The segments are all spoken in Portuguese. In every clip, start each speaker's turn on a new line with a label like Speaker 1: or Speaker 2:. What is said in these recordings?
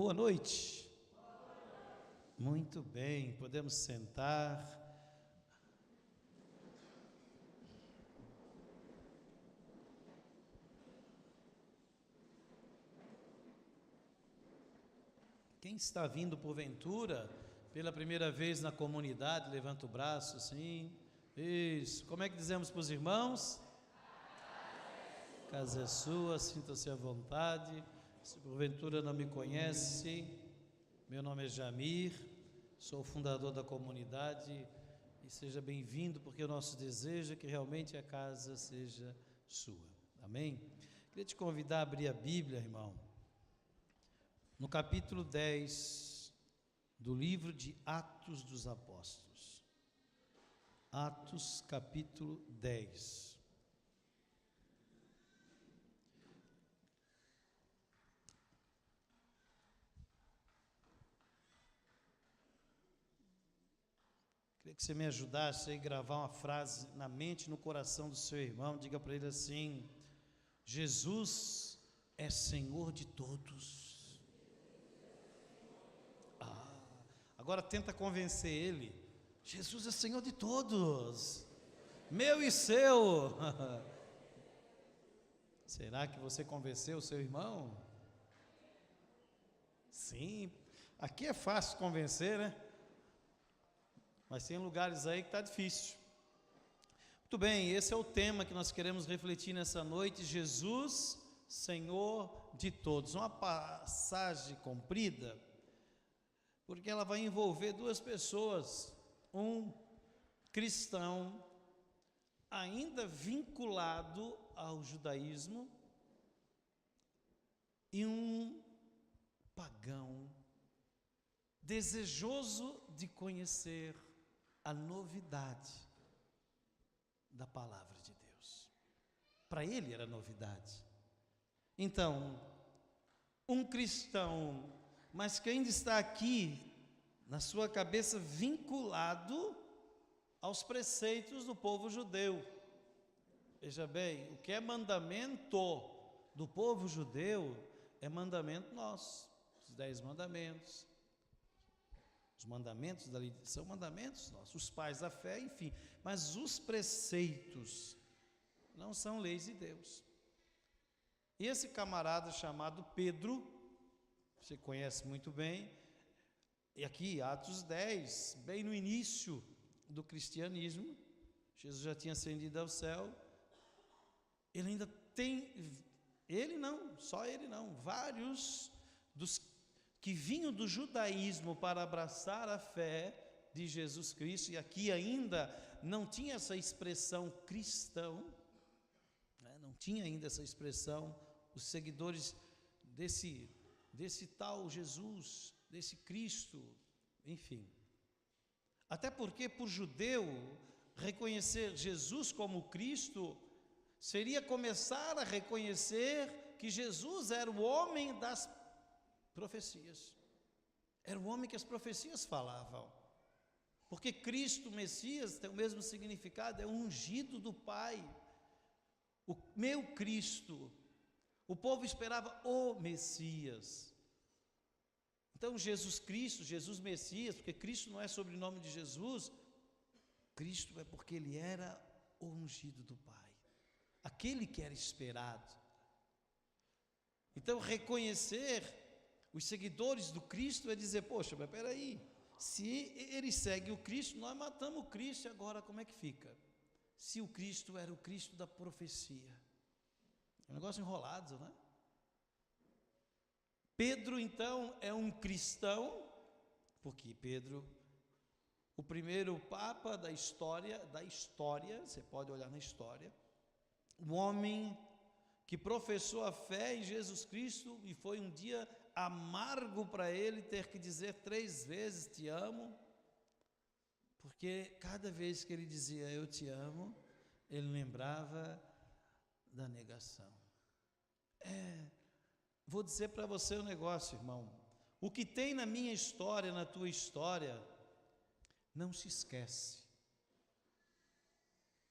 Speaker 1: Boa noite. Muito bem, podemos sentar. Quem está vindo porventura pela primeira vez na comunidade, levanta o braço assim. Isso. Como é que dizemos para os irmãos? Casa é sua, sinta-se à vontade. Se porventura não me conhece, meu nome é Jamir, sou o fundador da comunidade e seja bem-vindo, porque o nosso desejo é que realmente a casa seja sua. Amém? Queria te convidar a abrir a Bíblia, irmão, no capítulo 10 do livro de Atos dos Apóstolos. Atos, capítulo 10. Queria que você me ajudasse a gravar uma frase na mente e no coração do seu irmão. Diga para ele assim: Jesus é Senhor de todos. Agora tenta convencer ele: Jesus é Senhor de todos, meu e seu. Será que você convenceu o seu irmão? Sim, aqui é fácil convencer, né? Mas tem lugares aí que está difícil. Muito bem, esse é o tema que nós queremos refletir nessa noite: Jesus, Senhor de todos. Uma passagem comprida, porque ela vai envolver duas pessoas, um cristão ainda vinculado ao judaísmo e um pagão desejoso de conhecer a novidade da palavra de Deus. Para ele era novidade. Então, um cristão, mas que ainda está aqui na sua cabeça vinculado aos preceitos do povo judeu. Veja bem, o que é mandamento do povo judeu é mandamento nosso. Os 10 mandamentos. Os mandamentos da lei são mandamentos nossos, os pais da fé, enfim. Mas os preceitos não são leis de Deus. E esse camarada chamado Pedro, você conhece muito bem, e aqui Atos 10, bem no início do cristianismo, Jesus já tinha ascendido ao céu, ele ainda tem, ele não, só ele não, vários dos que vinham do judaísmo para abraçar a fé de Jesus Cristo, e aqui ainda não tinha essa expressão cristão, né? Não tinha ainda essa expressão, os seguidores desse tal Jesus, desse Cristo, enfim. Até porque para o judeu, reconhecer Jesus como Cristo, seria começar a reconhecer que Jesus era o homem das profecias. Era o homem que as profecias falavam. Porque Cristo, Messias, tem o mesmo significado, é o ungido do Pai. O meu Cristo. O povo esperava o Messias. Então Jesus Cristo, Jesus Messias, porque Cristo não é sobrenome de Jesus, Cristo é porque ele era o ungido do Pai. Aquele que era esperado. Então reconhecer os seguidores do Cristo é dizer: poxa, mas peraí, se eles seguem o Cristo, nós matamos o Cristo, e agora como é que fica? Se o Cristo era o Cristo da profecia. É um negócio enrolado, né? Pedro, então, é um cristão, porque Pedro, o primeiro papa da história, você pode olhar na história, um homem que professou a fé em Jesus Cristo, e foi um dia amargo para ele ter que dizer 3 vezes te amo, porque cada vez que ele dizia eu te amo, ele lembrava da negação. Vou dizer para você um negócio, irmão: o que tem na minha história, na tua história, não se esquece,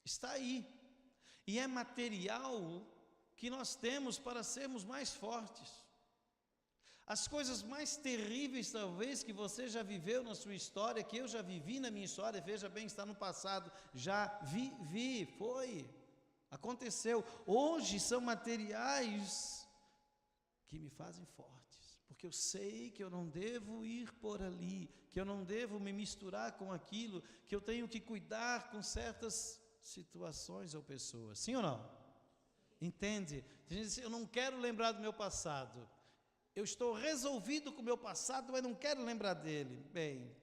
Speaker 1: está aí, e é material que nós temos para sermos mais fortes. As coisas mais terríveis, talvez, que você já viveu na sua história, que eu já vivi na minha história, veja bem, está no passado, já foi, aconteceu. Hoje são materiais que me fazem fortes, porque eu sei que eu não devo ir por ali, que eu não devo me misturar com aquilo, que eu tenho que cuidar com certas situações ou pessoas. Sim ou não? Entende? Eu não quero lembrar do meu passado. Eu estou resolvido com o meu passado, mas não quero lembrar dele. Bem,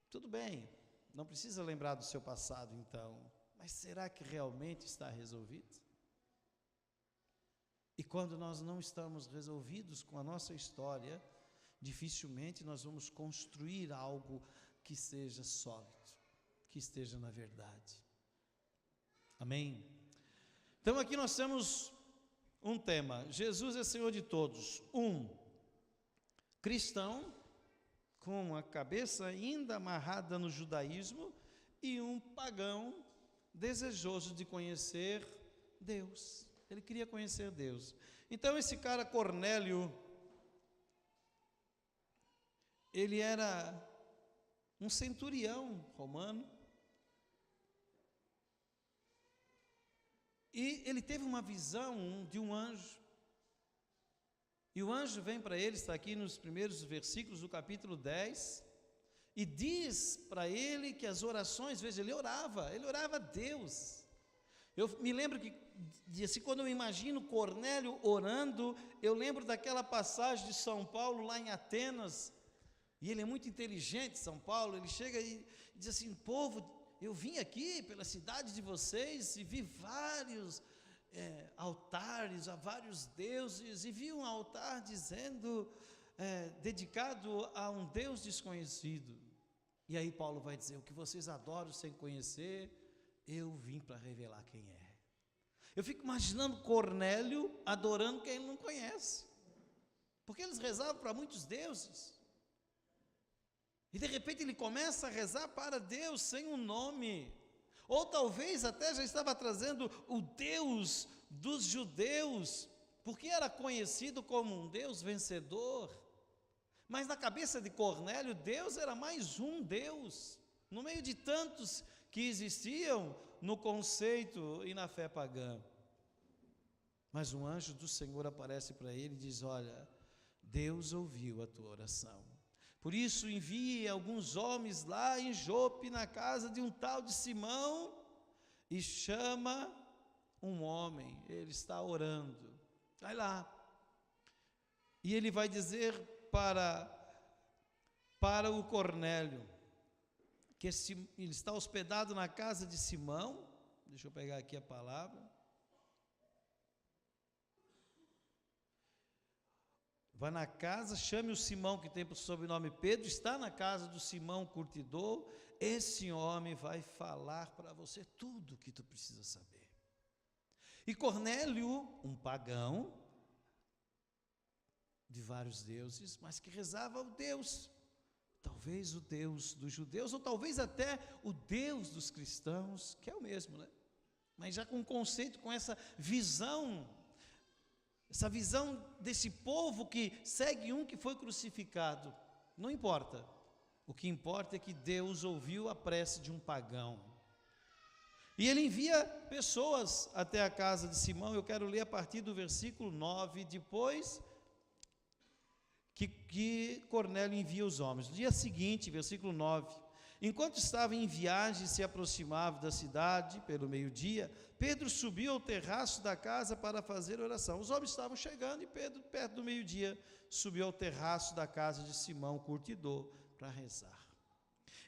Speaker 1: tudo bem, não precisa lembrar do seu passado então, mas será que realmente está resolvido? E quando nós não estamos resolvidos com a nossa história, dificilmente nós vamos construir algo que seja sólido, que esteja na verdade. Amém? Então aqui nós temos um tema: Jesus é Senhor de todos. Cristão com a cabeça ainda amarrada no judaísmo, e um pagão desejoso de conhecer Deus. Ele queria conhecer Deus. Então esse cara Cornélio, ele era um centurião romano, e ele teve uma visão de um anjo, e o anjo vem para ele, está aqui nos primeiros versículos do capítulo 10, e diz para ele que as orações, veja, ele orava a Deus. Eu me lembro que, assim, quando eu imagino Cornélio orando, eu lembro daquela passagem de São Paulo lá em Atenas, e ele é muito inteligente, São Paulo, ele chega e diz assim: povo, eu vim aqui pela cidade de vocês e vi vários altares a vários deuses, e vi um altar dizendo, dedicado a um Deus desconhecido. E aí Paulo vai dizer: o que vocês adoram sem conhecer, eu vim para revelar quem é. Eu fico imaginando Cornélio adorando quem ele não conhece, porque eles rezavam para muitos deuses, e de repente ele começa a rezar para Deus sem um nome, ou talvez até já estava trazendo o Deus dos judeus, porque era conhecido como um Deus vencedor. Mas na cabeça de Cornélio, Deus era mais um Deus, no meio de tantos que existiam no conceito e na fé pagã. Mas um anjo do Senhor aparece para ele e diz: olha, Deus ouviu a tua oração, por isso envie alguns homens lá em Jope, na casa de um tal de Simão, e chama um homem, ele está orando. Vai lá. E ele vai dizer para o Cornélio que ele está hospedado na casa de Simão. Deixa eu pegar aqui a palavra. Vai na casa, chame o Simão, que tem por sobrenome Pedro, está na casa do Simão curtidor. Esse homem vai falar para você tudo o que tu precisa saber. E Cornélio, um pagão de vários deuses, mas que rezava ao Deus, talvez o Deus dos judeus, ou talvez até o Deus dos cristãos, que é o mesmo, né? Mas já com o conceito, com essa visão desse povo que segue um que foi crucificado. Não importa, o que importa é que Deus ouviu a prece de um pagão, e ele envia pessoas até a casa de Simão. Eu quero ler a partir do versículo 9, depois que Cornélio envia os homens. No dia seguinte, versículo 9: enquanto estava em viagem e se aproximava da cidade pelo meio-dia, Pedro subiu ao terraço da casa para fazer oração. Os homens estavam chegando e Pedro, perto do meio-dia, subiu ao terraço da casa de Simão curtidor para rezar.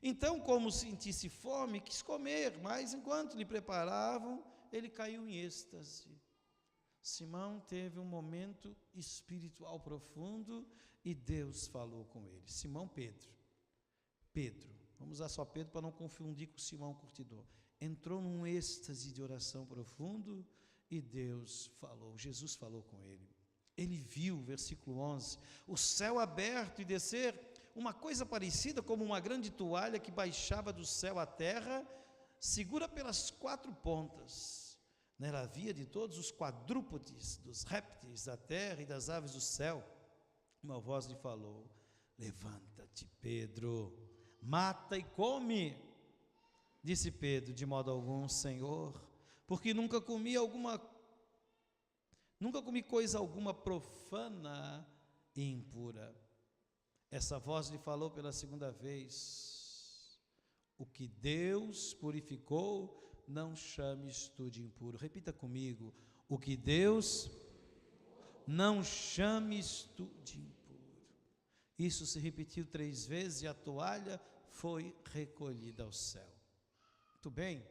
Speaker 1: Então, como sentisse fome, quis comer, mas enquanto lhe preparavam, ele caiu em êxtase. Simão teve um momento espiritual profundo e Deus falou com ele. Simão Pedro, vamos usar só Pedro para não confundir com Simão curtidor, entrou num êxtase de oração profundo e Deus falou, Jesus falou com ele. Ele viu, versículo 11, o céu aberto e descer uma coisa parecida como uma grande toalha que baixava do céu à terra, segura pelas quatro pontas. Nela havia de todos os quadrúpodes, dos répteis da terra e das aves do céu. uma voz lhe falou: levanta-te, Pedro, mata e come. Disse Pedro: de modo algum, Senhor, porque nunca comi coisa alguma profana e impura. Essa voz lhe falou pela segunda vez: o que Deus purificou, não chames tu de impuro. Repita comigo: o que Deus, não chames tu de impuro. Isso se repetiu 3 vezes e a toalha foi recolhida ao céu. Muito bem.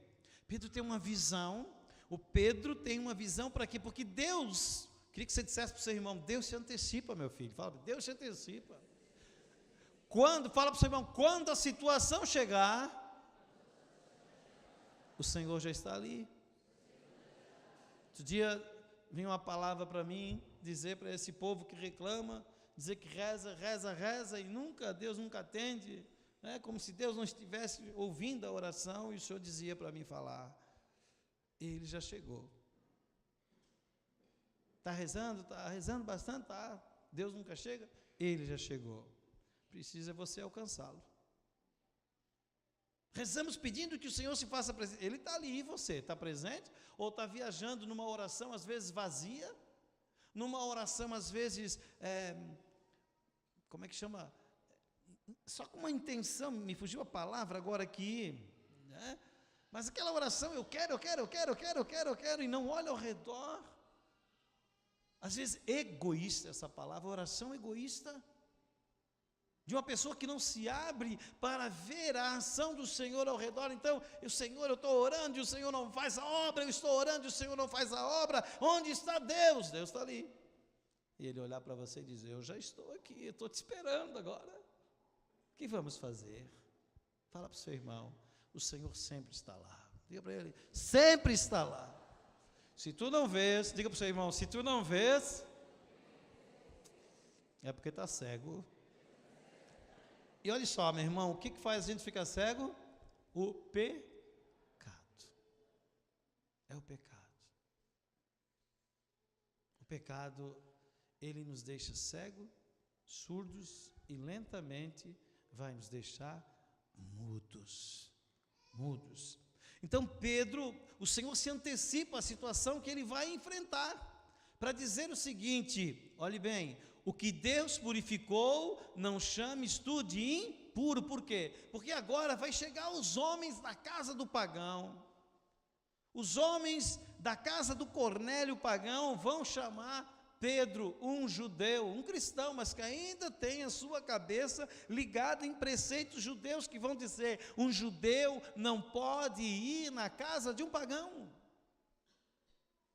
Speaker 1: Pedro tem uma visão. O Pedro tem uma visão para quê? Porque Deus, queria que você dissesse para o seu irmão: Deus se antecipa, meu filho. Fala: Deus se antecipa. Fala para o seu irmão, quando a situação chegar, o Senhor já está ali. Outro dia vinha uma palavra para mim, dizer para esse povo que reclama, dizer que reza e Deus nunca atende, né? Como se Deus não estivesse ouvindo a oração, e o Senhor dizia para mim falar: Ele já chegou. Está rezando bastante, tá? Deus nunca chega, Ele já chegou. Precisa você alcançá-lo. Rezamos pedindo que o Senhor se faça presente. Ele está ali, e você está presente? Ou está viajando numa oração às vezes vazia? Numa oração às vezes, como é que chama? Só com uma intenção, me fugiu a palavra agora aqui, né? Mas aquela oração, eu quero, e não olha ao redor. Às vezes egoísta essa palavra, oração egoísta. De uma pessoa que não se abre para ver a ação do Senhor ao redor. Então, Senhor, eu estou orando e o Senhor não faz a obra, eu estou orando e o Senhor não faz a obra. Onde está Deus? Deus está ali. E Ele olhar para você e dizer: eu já estou aqui, eu estou te esperando agora. O que vamos fazer? Fala para o seu irmão: o Senhor sempre está lá. Diga para ele: sempre está lá. Se tu não vês, diga para o seu irmão: se tu não vês, é porque está cego. E olha só, meu irmão, o que faz a gente ficar cego? O pecado. É o pecado. O pecado, ele nos deixa cegos, surdos e lentamente vai nos deixar mudos. Mudos. Então Pedro, o Senhor se antecipa à situação que ele vai enfrentar, para dizer o seguinte: olhe bem, o que Deus purificou, não chames tu de impuro. Por quê? Porque agora vai chegar os homens da casa do pagão, os homens da casa do Cornélio pagão vão chamar Pedro, um judeu, um cristão, mas que ainda tem a sua cabeça ligada em preceitos judeus, que vão dizer: um judeu não pode ir na casa de um pagão,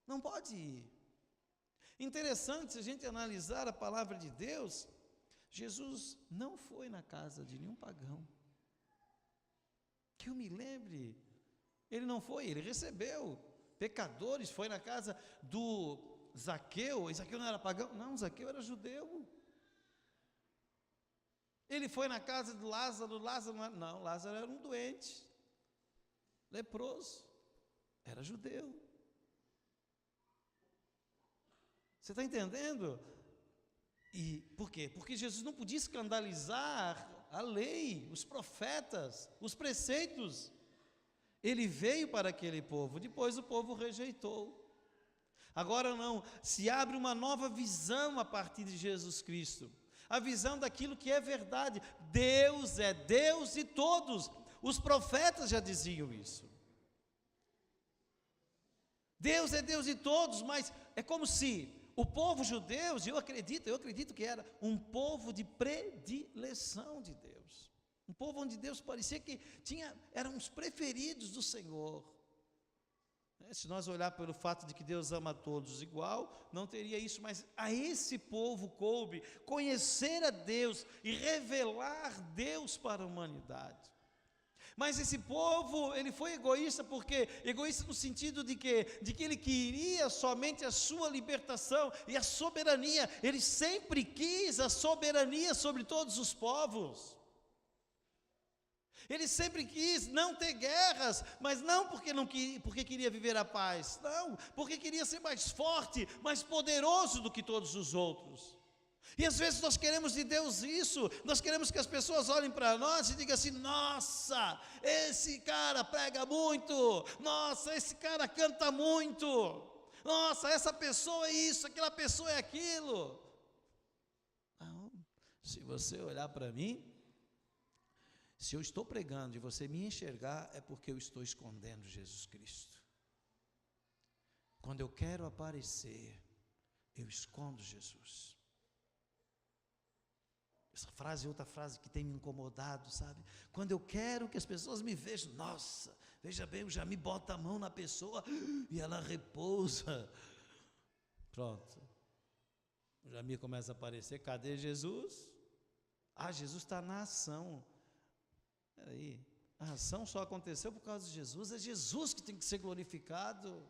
Speaker 1: não pode ir. Interessante, se a gente analisar a palavra de Deus, Jesus não foi na casa de nenhum pagão. Que eu me lembre, ele não foi, ele recebeu pecadores, foi na casa do Zaqueu. Zaqueu não era pagão? Não, Zaqueu era judeu. Ele foi na casa de Lázaro, não, Lázaro era um doente, leproso, era judeu. Você está entendendo? E por quê? Porque Jesus não podia escandalizar a lei, os profetas, os preceitos. Ele veio para aquele povo, depois o povo rejeitou. Agora não, se abre uma nova visão a partir de Jesus Cristo. A visão daquilo que é verdade. Deus é Deus de todos. Os profetas já diziam isso. Deus é Deus de todos, mas é como se o povo judeu, eu acredito que era um povo de predileção de Deus, um povo onde Deus parecia que eram os preferidos do Senhor. Se nós olhar pelo fato de que Deus ama a todos igual, não teria isso, mas a esse povo coube conhecer a Deus e revelar Deus para a humanidade. Mas esse povo, ele foi egoísta, porque egoísta no sentido de que ele queria somente a sua libertação e a soberania. Ele sempre quis a soberania sobre todos os povos. Ele sempre quis não ter guerras, mas não porque queria viver a paz, não, porque queria ser mais forte, mais poderoso do que todos os outros. E às vezes nós queremos de Deus isso, nós queremos que as pessoas olhem para nós e digam assim: nossa, esse cara prega muito, nossa, esse cara canta muito, nossa, essa pessoa é isso, aquela pessoa é aquilo. Não, se você olhar para mim, se eu estou pregando e você me enxergar, é porque eu estou escondendo Jesus Cristo. Quando eu quero aparecer, eu escondo Jesus. Essa frase é outra frase que tem me incomodado, sabe? Quando eu quero que as pessoas me vejam, nossa, veja bem, o Jamir bota a mão na pessoa e ela repousa. Pronto. O Jamir começa a aparecer, cadê Jesus? Ah, Jesus está na ação. Peraí, a ação só aconteceu por causa de Jesus, é Jesus que tem que ser glorificado.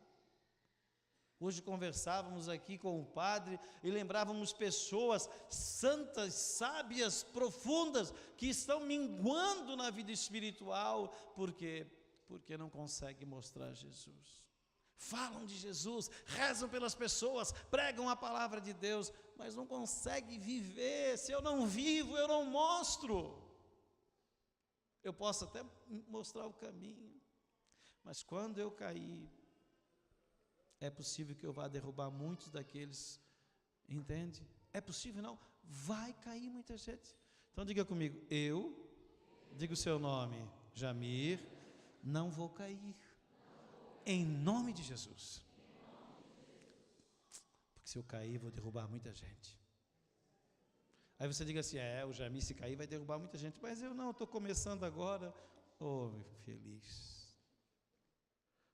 Speaker 1: Hoje conversávamos aqui com o padre e lembrávamos pessoas santas, sábias, profundas, que estão minguando na vida espiritual, porque não conseguem mostrar Jesus. Falam de Jesus, rezam pelas pessoas, pregam a palavra de Deus, mas não conseguem viver. Se eu não vivo, eu não mostro. Eu posso até mostrar o caminho, mas quando eu cair, é possível que eu vá derrubar muitos daqueles, entende? É possível não? Vai cair muita gente. Então diga comigo, diga o seu nome, Jamir, não vou cair, em nome de Jesus. Porque se eu cair, vou derrubar muita gente. Aí você diga assim, o Jamir se cair vai derrubar muita gente, mas eu não, estou começando agora. Oh, meu feliz.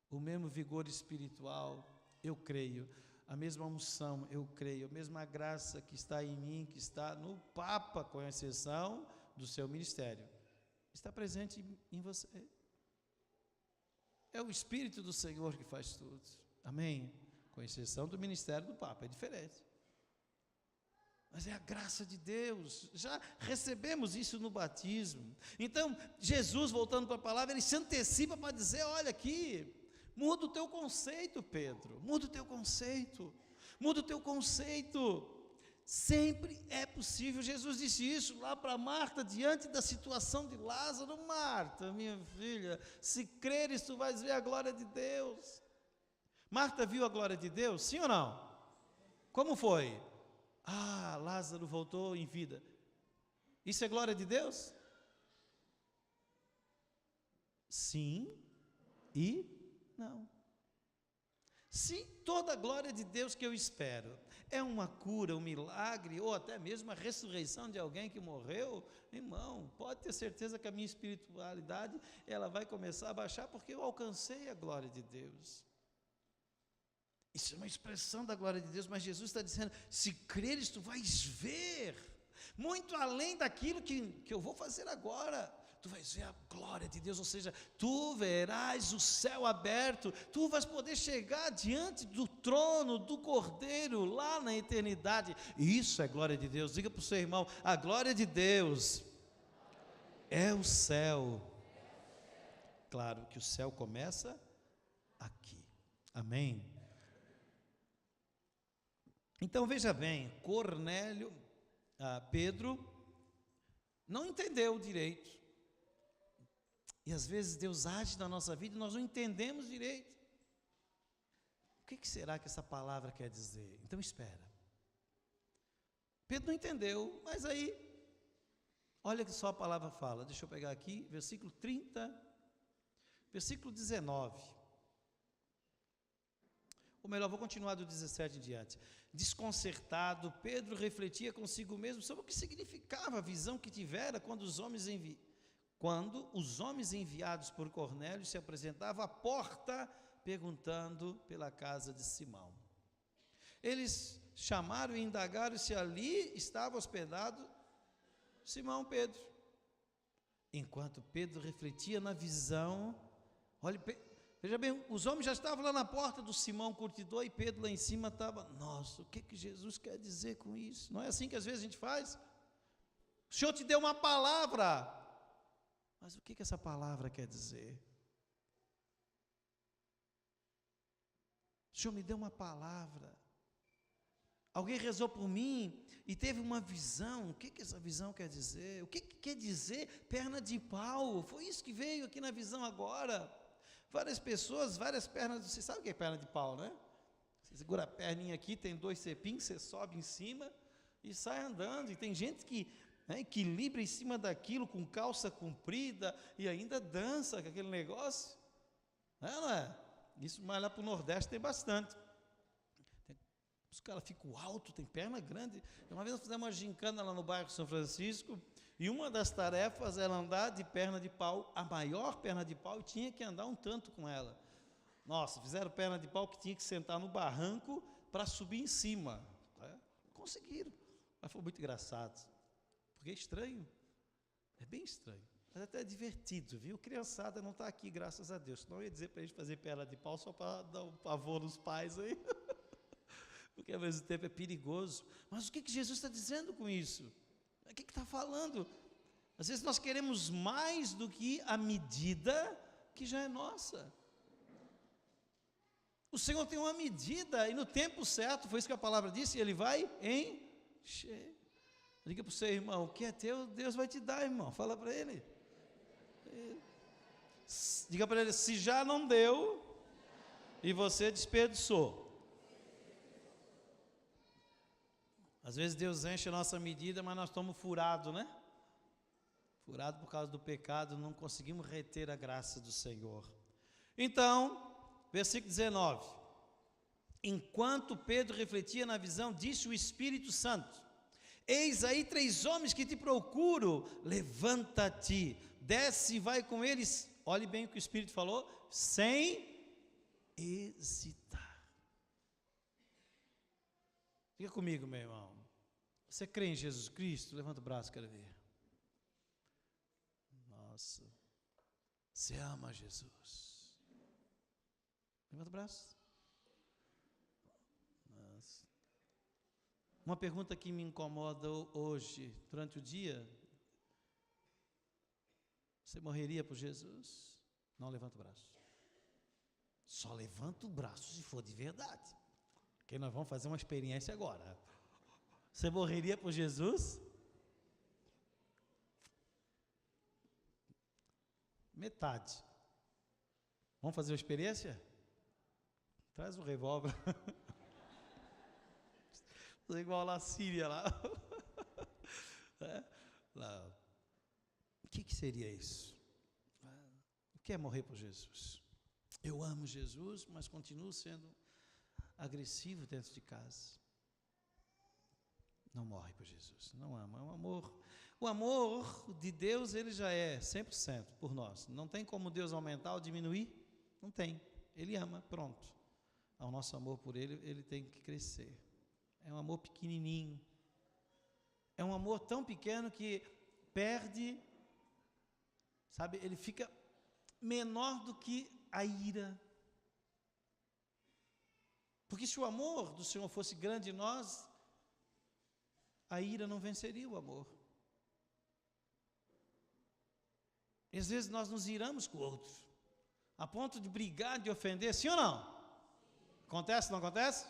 Speaker 1: O mesmo vigor espiritual, eu creio, a mesma unção, eu creio, a mesma graça que está em mim, que está no Papa, com exceção do seu ministério, está presente em você. É o Espírito do Senhor que faz tudo, amém? Com exceção do ministério do Papa, é diferente. Mas é a graça de Deus, já recebemos isso no batismo. Então, Jesus, voltando para a palavra, ele se antecipa para dizer, olha aqui, muda o teu conceito, Pedro, muda o teu conceito, muda o teu conceito. Sempre é possível. Jesus disse isso lá para Marta, diante da situação de Lázaro. Marta, minha filha, se creres, tu vais ver a glória de Deus. Marta viu a glória de Deus, sim ou não? Como foi? Ah, Lázaro voltou em vida. Isso é glória de Deus? Sim e não. Se toda a glória de Deus que eu espero é uma cura, um milagre, ou até mesmo a ressurreição de alguém que morreu, irmão, pode ter certeza que a minha espiritualidade, ela vai começar a baixar, porque eu alcancei a glória de Deus. Isso é uma expressão da glória de Deus, mas Jesus está dizendo, se creres, tu vais ver, muito além daquilo que eu vou fazer agora. Tu vais ver a glória de Deus, ou seja, tu verás o céu aberto, tu vais poder chegar diante do trono do Cordeiro, lá na eternidade. Isso é glória de Deus. Diga para o seu irmão, a glória de Deus é o céu. Claro que o céu começa aqui, amém? Então veja bem, Pedro não entendeu direito. E às vezes Deus age na nossa vida e nós não entendemos direito. O que será que essa palavra quer dizer? Então espera. Pedro não entendeu, mas aí, olha que só a palavra fala. Deixa eu pegar aqui, versículo 30, versículo 19. Ou melhor, vou continuar do 17 em diante. Desconcertado, Pedro refletia consigo mesmo sobre o que significava a visão que tivera quando os homens enviados por Cornélio se apresentavam à porta, perguntando pela casa de Simão. Eles chamaram e indagaram se ali estava hospedado Simão Pedro. Enquanto Pedro refletia na visão, olha, veja bem, os homens já estavam lá na porta do Simão curtidor e Pedro lá em cima estava, nossa, o que Jesus quer dizer com isso? Não é assim que às vezes a gente faz? O Senhor te deu uma palavra, mas o que essa palavra quer dizer? O Senhor me deu uma palavra. alguém rezou por mim e teve uma visão. O que essa visão quer dizer? O que quer dizer perna de pau? Foi isso que veio aqui na visão agora. Várias pessoas, várias pernas. Você sabe o que é perna de pau, né? Você segura a perninha aqui, tem 2 cepinhos, você sobe em cima e sai andando. E tem gente que equilibra em cima daquilo com calça comprida e ainda dança com aquele negócio. Não é? Isso, mas lá para o Nordeste tem bastante. Os caras ficam altos, tem perna grande. Uma vez nós fizemos uma gincana lá no bairro São Francisco, e uma das tarefas era andar de perna de pau, a maior perna de pau, e tinha que andar um tanto com ela. Nossa, fizeram perna de pau que tinha que sentar no barranco para subir em cima. Conseguiram, mas foi muito engraçado, porque é estranho, é bem estranho, mas até é divertido, viu? Criançada não está aqui, graças a Deus, senão eu ia dizer para a gente fazer perna de pau só para dar um pavor nos pais aí, porque ao mesmo tempo é perigoso. Mas o que Jesus está dizendo com isso? O que está falando? Às vezes nós queremos mais do que a medida que já é nossa. O Senhor tem uma medida, e no tempo certo, foi isso que a palavra disse, Ele vai encher. Diga para o seu irmão, o que é teu, Deus vai te dar, irmão. Fala para ele. Diga para ele, se já não deu, e você desperdiçou. Às vezes Deus enche a nossa medida, mas nós estamos furados, né? Furados por causa do pecado, não conseguimos reter a graça do Senhor. Então, versículo 19. Enquanto Pedro refletia na visão, disse o Espírito Santo: eis aí 3 homens que te procuram, levanta-te, desce e vai com eles. Olhe bem o que o Espírito falou, sem hesitar. Fica comigo, meu irmão. Você crê em Jesus Cristo? Levanta o braço, quero ver. Nossa, você ama Jesus? Levanta o braço. Nossa. Uma pergunta que me incomoda hoje, durante o dia: você morreria por Jesus? Não levanta o braço. Só levanta o braço se for de verdade, porque nós vamos fazer uma experiência agora. Você morreria por Jesus? Metade. Vamos fazer uma experiência? Traz o revólver. Igual lá na Síria, lá. Lá. O que seria isso? O que é morrer por Jesus? Eu amo Jesus, mas continuo sendo agressivo dentro de casa. Não morre por Jesus, não ama, é um amor. O amor de Deus, ele já é 100% por nós. Não tem como Deus aumentar ou diminuir, não tem. Ele ama, pronto. O nosso amor por ele, ele tem que crescer. É um amor pequenininho. É um amor tão pequeno que perde, sabe, ele fica menor do que a ira. Porque se o amor do Senhor fosse grande em nós, a ira não venceria o amor. E às vezes nós nos iramos com o outro, a ponto de brigar, de ofender, sim ou não? Acontece, não acontece?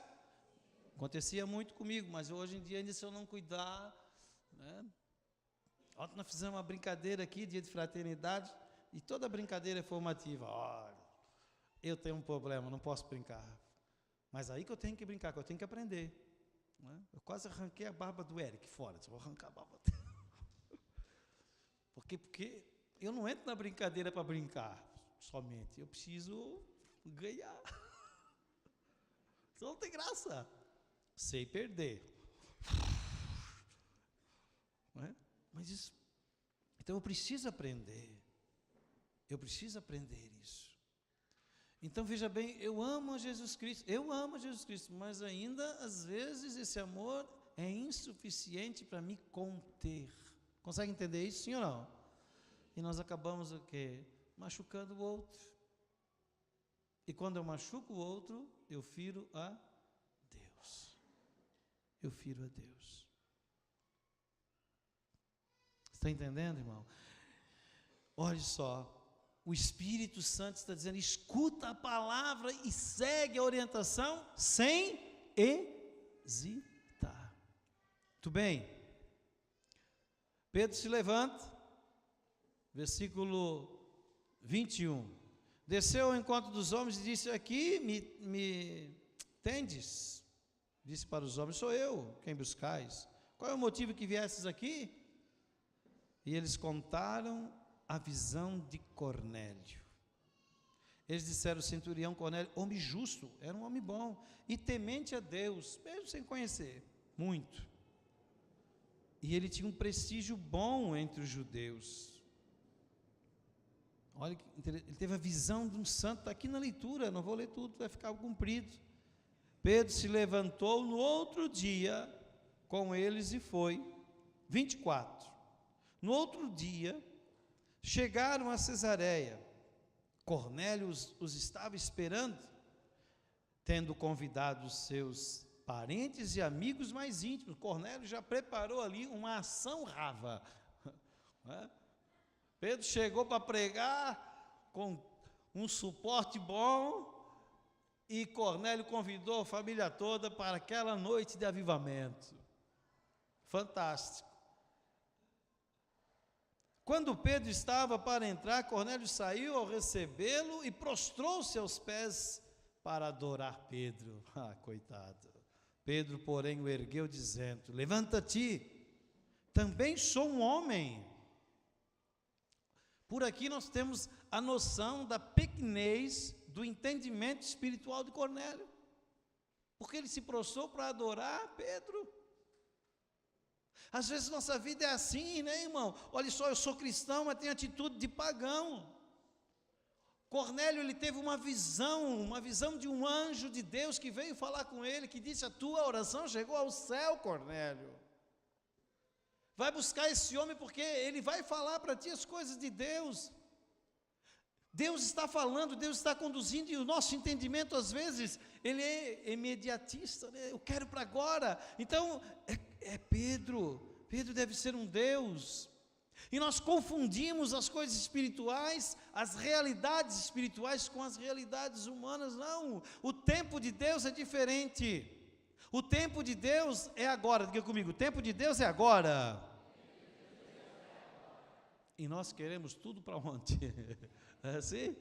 Speaker 1: Acontecia muito comigo, mas hoje em dia, ainda se eu não cuidar, né? Ontem nós fizemos uma brincadeira aqui, dia de fraternidade, e toda brincadeira é formativa. Olha, eu tenho um problema, não posso brincar. Mas aí que eu tenho que brincar, que eu tenho que aprender. Né? Eu quase arranquei a barba do Eric fora, disse, vou arrancar a barba dele. Porque eu não entro na brincadeira para brincar somente, eu preciso ganhar. Senão não tem graça. Sei perder. Não é? Mas isso, então eu preciso aprender. Eu preciso aprender isso. Então veja bem, eu amo Jesus Cristo, mas ainda às vezes esse amor é insuficiente para me conter. Consegue entender isso, sim ou não? E nós acabamos o quê? Machucando o outro. E quando eu machuco o outro, eu firo a Deus. Eu firo a Deus. Está entendendo, irmão? Olha só. O Espírito Santo está dizendo, escuta a palavra e segue a orientação sem hesitar. Muito bem. Pedro se levanta, versículo 21. Desceu ao encontro dos homens e disse: aqui me tendes? Disse para os homens: sou eu quem buscais. Qual é o motivo que viestes aqui? E eles contaram a visão de Cornélio. Eles disseram: o centurião Cornélio, homem justo, era um homem bom, e temente a Deus, mesmo sem conhecer, muito. E ele tinha um prestígio bom entre os judeus. Olha, ele teve a visão de um santo, está aqui na leitura, não vou ler tudo, vai ficar comprido. Pedro se levantou no outro dia com eles e foi. 24. No outro dia, chegaram a Cesareia. Cornélio os estava esperando, tendo convidado os seus parentes e amigos mais íntimos. Cornélio já preparou ali uma ação rava. Pedro chegou para pregar com um suporte bom, e Cornélio convidou a família toda para aquela noite de avivamento. Fantástico. Quando Pedro estava para entrar, Cornélio saiu ao recebê-lo e prostrou-se aos pés para adorar Pedro. Coitado. Pedro, porém, o ergueu, dizendo: levanta-te, também sou um homem. Por aqui nós temos a noção da pequenez do entendimento espiritual de Cornélio, porque ele se prostrou para adorar Pedro. Às vezes nossa vida é assim, né, irmão? Olha só, eu sou cristão, mas tenho atitude de pagão. Cornélio, ele teve uma visão de um anjo de Deus que veio falar com ele, que disse: a tua oração chegou ao céu, Cornélio. Vai buscar esse homem, porque ele vai falar para ti as coisas de Deus. Deus está falando, Deus está conduzindo, e o nosso entendimento, às vezes, ele é imediatista, né? Eu quero para agora. Então, Pedro deve ser um Deus. E nós confundimos as coisas espirituais, as realidades espirituais com as realidades humanas. Não, o tempo de Deus é diferente. O tempo de Deus é agora. Diga comigo: o tempo de Deus é agora. E nós queremos tudo para ontem. É assim?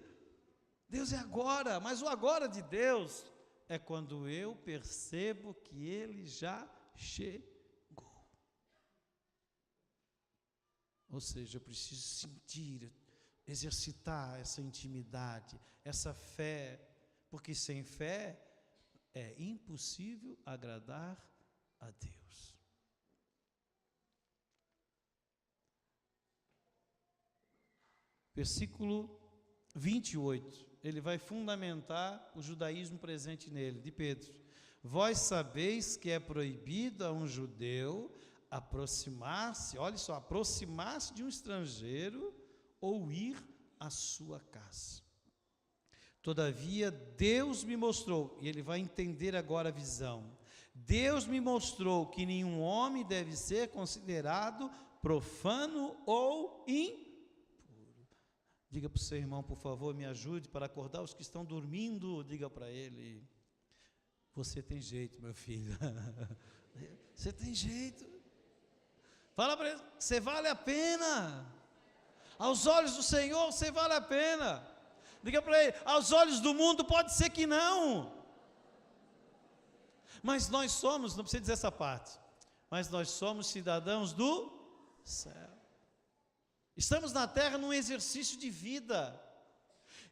Speaker 1: Deus é agora, mas o agora de Deus é quando eu percebo que Ele já chegou. Ou seja, eu preciso sentir, exercitar essa intimidade, essa fé, porque sem fé é impossível agradar a Deus. Versículo 28, ele vai fundamentar o judaísmo presente nele, de Pedro. Vós sabeis que é proibido a um judeu aproximar-se, olha só, aproximar-se de um estrangeiro ou ir à sua casa. Todavia, Deus me mostrou, e ele vai entender agora a visão. Deus me mostrou que nenhum homem deve ser considerado profano ou impuro. Diga para o seu irmão, por favor, me ajude para acordar os que estão dormindo. Diga para ele: você tem jeito, meu filho. Você tem jeito. Fala para ele: você vale a pena. Aos olhos do Senhor, você vale a pena. Diga para ele: aos olhos do mundo pode ser que não. Mas nós somos, não precisa dizer essa parte, mas nós somos cidadãos do céu. Estamos na terra num exercício de vida,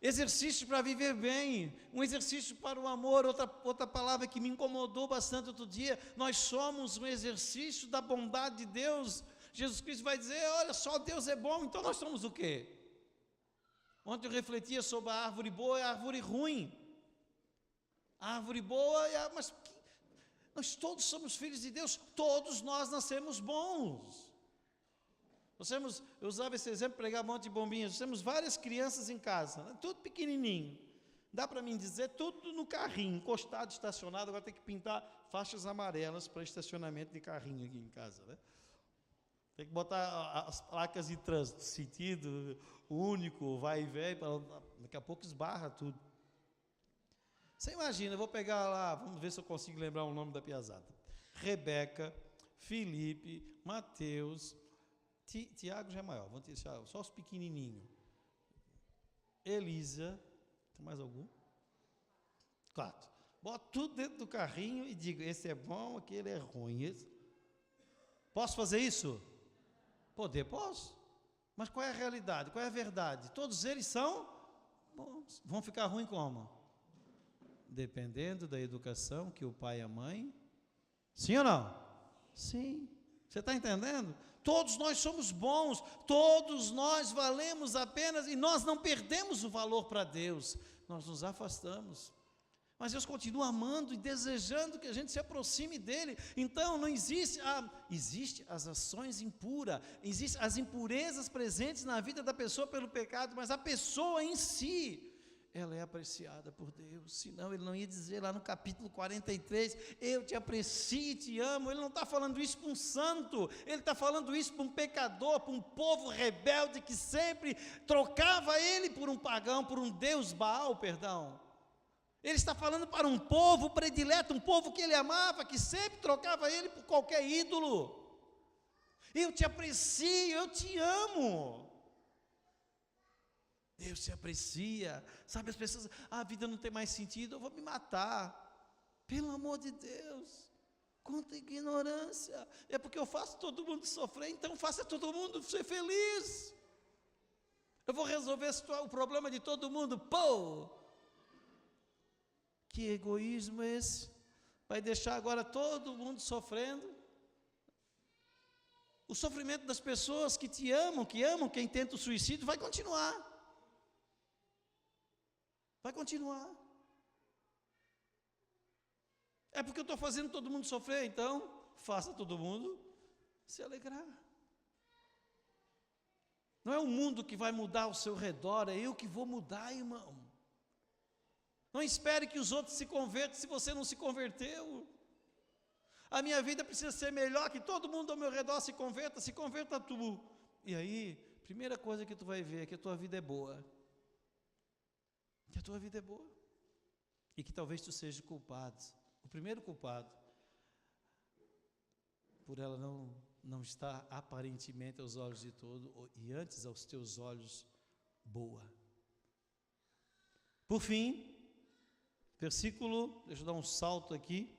Speaker 1: exercício para viver bem, um exercício para o amor. Outra palavra que me incomodou bastante outro dia: nós somos um exercício da bondade de Deus. Jesus Cristo vai dizer: olha só, Deus é bom, então nós somos o quê? Ontem eu refletia sobre a árvore boa e a árvore ruim. A árvore boa, mas nós todos somos filhos de Deus, todos nós nascemos bons. Eu usava esse exemplo, pregava um monte de bombinhas. Nós temos várias crianças em casa, né? Tudo pequenininho. Dá para mim dizer, tudo no carrinho, encostado, estacionado. Agora tem que pintar faixas amarelas para estacionamento de carrinho aqui em casa, né? Tem que botar as placas de trânsito, sentido único, vai e vem, daqui a pouco esbarra tudo. Você imagina, eu vou pegar lá, vamos ver se eu consigo lembrar o nome da piazada. Rebeca Filipe, Mateus, Tiago já é maior, vamos deixar só os pequenininhos. Elisa, tem mais algum? 4. Bota tudo dentro do carrinho e diga, esse é bom, aquele é ruim. Posso fazer isso? Posso. Mas qual é a realidade? Qual é a verdade? Todos eles são bons. Vão ficar ruins como? Dependendo da educação que o pai e a mãe. Sim ou não? Sim. Você está entendendo? Todos nós somos bons, todos nós valemos apenas, e nós não perdemos o valor para Deus, nós nos afastamos. Mas Deus continua amando e desejando que a gente se aproxime dEle. Então não existe, existe as ações impuras, existem as impurezas presentes na vida da pessoa pelo pecado, mas a pessoa em si, ela é apreciada por Deus. Senão ele não ia dizer lá no capítulo 43, eu te aprecio e te amo. Ele não está falando isso para um santo, ele está falando isso para um pecador, para um povo rebelde que sempre trocava ele por um pagão, por um deus Baal, perdão. Ele está falando para um povo predileto, um povo que ele amava, que sempre trocava ele por qualquer ídolo. Eu te aprecio, eu te amo. Deus te aprecia. Sabe, as pessoas, a vida não tem mais sentido, eu vou me matar. Pelo amor de Deus, quanta ignorância. É porque eu faço todo mundo sofrer, então faça todo mundo ser feliz. Eu vou resolver o problema de todo mundo. Que egoísmo é esse? Vai deixar agora todo mundo sofrendo? O sofrimento das pessoas que te amam, quem tenta o suicídio, vai continuar. Vai continuar. É porque eu estou fazendo todo mundo sofrer, então faça todo mundo se alegrar. Não é o mundo que vai mudar ao seu redor, é eu que vou mudar, irmão. Não espere que os outros se convertam se você não se converteu. A minha vida precisa ser melhor, que todo mundo ao meu redor se converta tu. E aí, primeira coisa que tu vai ver é que a tua vida é boa. Que a tua vida é boa. E que talvez tu seja culpado. O primeiro culpado, por ela não estar aparentemente aos olhos de todos, e antes aos teus olhos, boa. Por fim, versículo, deixa eu dar um salto aqui,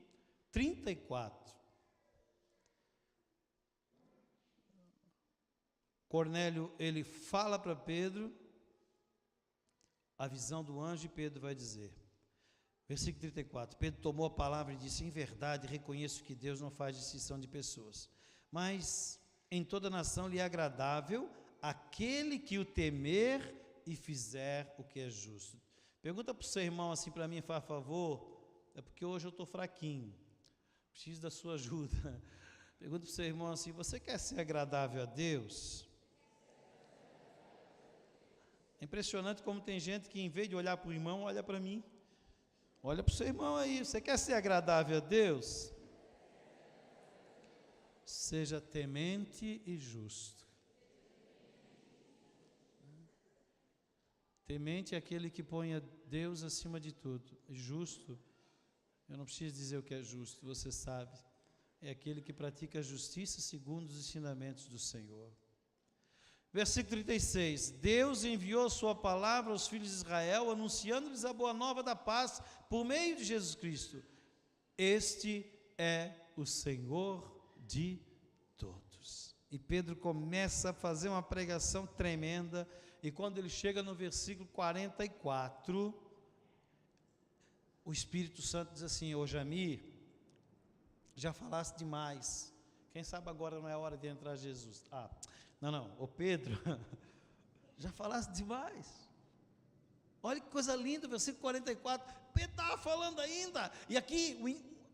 Speaker 1: 34. Cornélio, ele fala para Pedro a visão do anjo, e Pedro vai dizer, versículo 34, Pedro tomou a palavra e disse, em verdade reconheço que Deus não faz distinção de pessoas, mas em toda nação lhe é agradável aquele que o temer e fizer o que é justo. Pergunta para o seu irmão assim para mim, faz favor, é porque hoje eu estou fraquinho, preciso da sua ajuda. Pergunta para o seu irmão assim, você quer ser agradável a Deus? É impressionante como tem gente que em vez de olhar para o irmão, olha para mim. Olha para o seu irmão aí, você quer ser agradável a Deus? Seja temente e justo. Temente é aquele que põe a Deus acima de tudo. Justo, eu não preciso dizer o que é justo, você sabe. É aquele que pratica a justiça segundo os ensinamentos do Senhor. Versículo 36, Deus enviou sua palavra aos filhos de Israel, anunciando-lhes a boa nova da paz, por meio de Jesus Cristo. Este é o Senhor de todos. E Pedro começa a fazer uma pregação tremenda, e quando ele chega no versículo 44, o Espírito Santo diz assim, ô Jamir, já falaste demais, quem sabe agora não é hora de entrar Jesus. Ô Pedro, já falaste demais. Olha que coisa linda, versículo 44, Pedro estava falando ainda, e aqui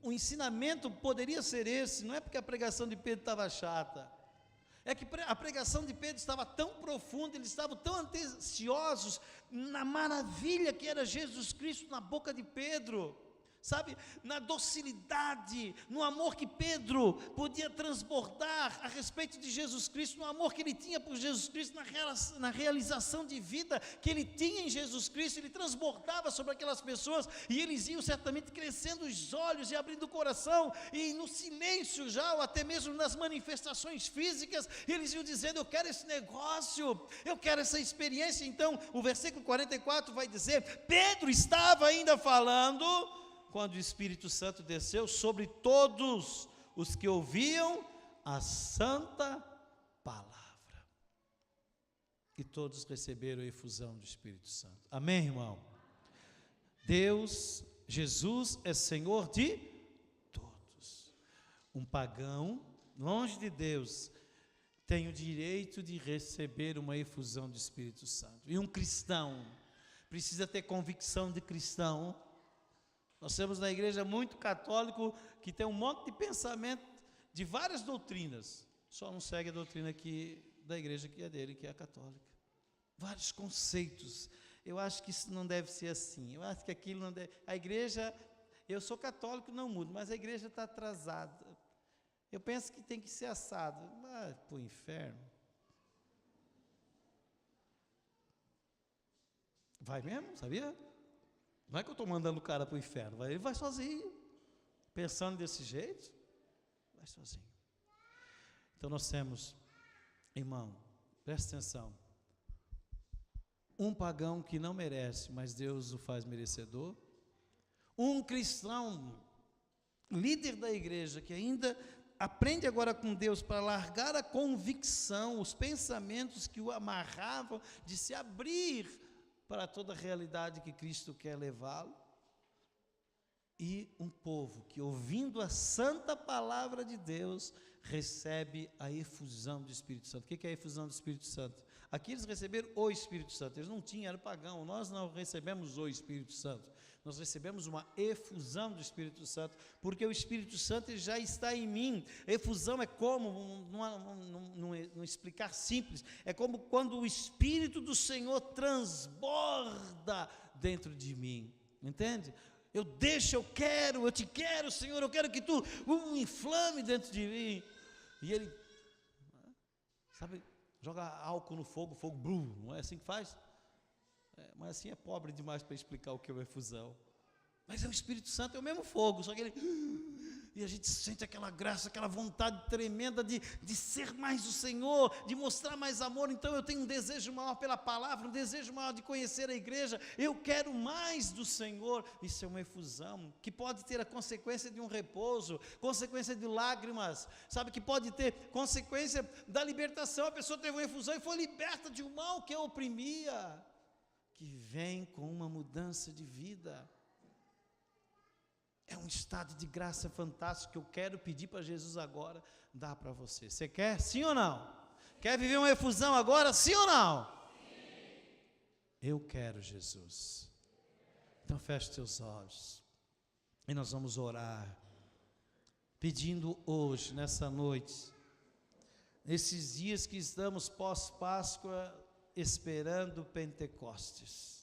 Speaker 1: o ensinamento poderia ser esse, não é porque a pregação de Pedro estava chata, é que a pregação de Pedro estava tão profunda, eles estavam tão ansiosos na maravilha que era Jesus Cristo na boca de Pedro. sabe, na docilidade, no amor que Pedro podia transbordar a respeito de Jesus Cristo, no amor que ele tinha por Jesus Cristo, na realização de vida que ele tinha em Jesus Cristo. Ele transbordava sobre aquelas pessoas, e eles iam certamente crescendo os olhos e abrindo o coração, e no silêncio já, ou até mesmo nas manifestações físicas, eles iam dizendo: eu quero esse negócio, eu quero essa experiência. Então o versículo 44 vai dizer: Pedro estava ainda falando quando o Espírito Santo desceu sobre todos os que ouviam a santa palavra. E todos receberam a efusão do Espírito Santo. Amém, irmão? Deus, Jesus é Senhor de todos. Um pagão, longe de Deus, tem o direito de receber uma efusão do Espírito Santo. E um cristão precisa ter convicção de cristão. Nós temos na igreja muito católico que tem um monte de pensamento de várias doutrinas, só não segue a doutrina da igreja que é dele, que é a católica. Vários conceitos. Eu acho que isso não deve ser assim, eu acho que aquilo não deve. A igreja, eu sou católico, não mudo, mas a igreja está atrasada. Eu penso que tem que ser assado. Vai para o inferno. Vai mesmo, sabia? Não é que eu estou mandando o cara para o inferno, ele vai sozinho, pensando desse jeito, vai sozinho. Então nós temos, irmão, presta atenção, um pagão que não merece, mas Deus o faz merecedor, um cristão, líder da igreja, que ainda aprende agora com Deus para largar a convicção, os pensamentos que o amarravam, de se abrir para toda a realidade que Cristo quer levá-lo, e um povo que, ouvindo a santa palavra de Deus, recebe a efusão do Espírito Santo. O que é a efusão do Espírito Santo? Aqui eles receberam o Espírito Santo, eles não tinham, era pagão. Nós não recebemos o Espírito Santo, nós recebemos uma efusão do Espírito Santo, porque o Espírito Santo já está em mim. Efusão é como, não explicar simples, é como quando o Espírito do Senhor transborda dentro de mim, entende? Eu te quero, Senhor, eu quero que tu inflame dentro de mim. E ele, sabe, joga álcool no fogo, não é assim que faz? Mas assim é pobre demais para explicar o que é uma efusão. Mas é o Espírito Santo, é o mesmo fogo, só que ele... E a gente sente aquela graça, aquela vontade tremenda de ser mais o Senhor, de mostrar mais amor. Então eu tenho um desejo maior pela palavra, um desejo maior de conhecer a igreja. Eu quero mais do Senhor. Isso é uma efusão, que pode ter a consequência de um repouso, consequência de lágrimas, sabe, que pode ter consequência da libertação. A pessoa teve uma efusão e foi liberta de um mal que a oprimia, que vem com uma mudança de vida. É um estado de graça fantástico que eu quero pedir para Jesus agora dar para você. Você quer? Sim ou não? Quer viver uma efusão agora? Sim ou não? Sim. Eu quero, Jesus. Então feche teus olhos e nós vamos orar, pedindo hoje, nessa noite, nesses dias que estamos pós-Páscoa, esperando Pentecostes.